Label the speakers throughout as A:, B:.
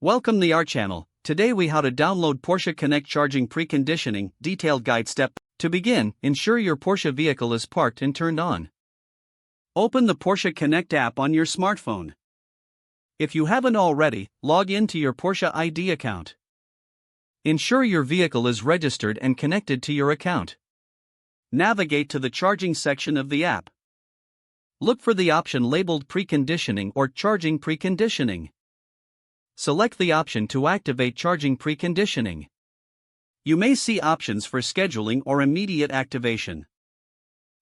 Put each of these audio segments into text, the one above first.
A: Welcome to our channel. Today we how to download Porsche Connect charging preconditioning detailed guide step. To begin, ensure your Porsche vehicle is parked and turned on. Open the Porsche Connect app on your smartphone. If you haven't already, log in to your Porsche ID account. Ensure your vehicle is registered and connected to your account. Navigate to the charging section of the app. Look for the option labeled Preconditioning or Charging Preconditioning. Select the option to activate charging preconditioning. You may see options for scheduling or immediate activation.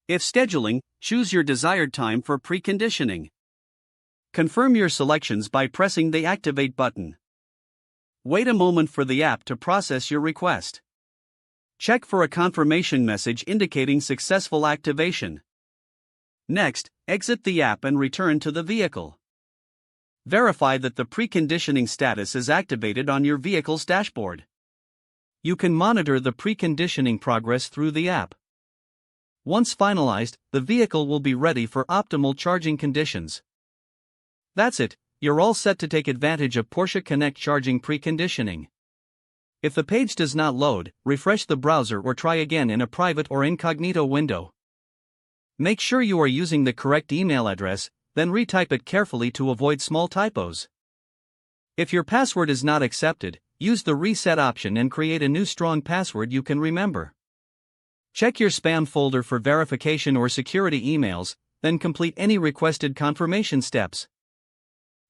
A: If scheduling, choose your desired time for preconditioning. Confirm your selections by pressing the Activate button. Wait a moment for the app to process your request. Check for a confirmation message indicating successful activation. Next, exit the app and return to the vehicle. Verify that the preconditioning status is activated on your vehicle's dashboard. You can monitor the preconditioning progress through the app. Once finalized, the vehicle will be ready for optimal charging conditions. That's it, you're all set to take advantage of Porsche Connect charging preconditioning. If the page does not load, refresh the browser or try again in a private or incognito window. Make sure you are using the correct email address, then retype it carefully to avoid small typos. If your password is not accepted, use the reset option and create a new strong password you can remember. Check your spam folder for verification or security emails, then complete any requested confirmation steps.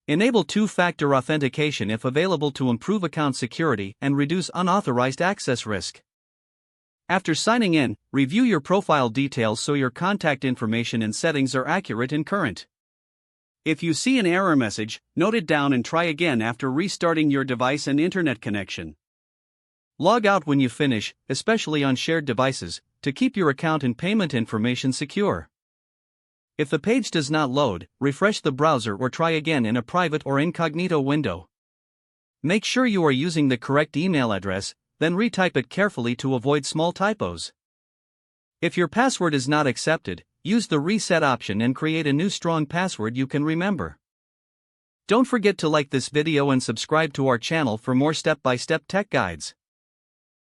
A: Enable two-factor authentication if available to improve account security and reduce unauthorized access risk. After signing in, review your profile details so your contact information and settings are accurate and current. If you see an error message, note it down and try again after restarting your device and internet connection. Log out when you finish, especially on shared devices, to keep your account and payment information secure. If the page does not load, refresh the browser or try again in a private or incognito window. Make sure you are using the correct email address, then retype it carefully to avoid small typos. If your password is not accepted, use the reset option and create a new strong password you can remember. Don't forget to like this video and subscribe to our channel for more step-by-step tech guides.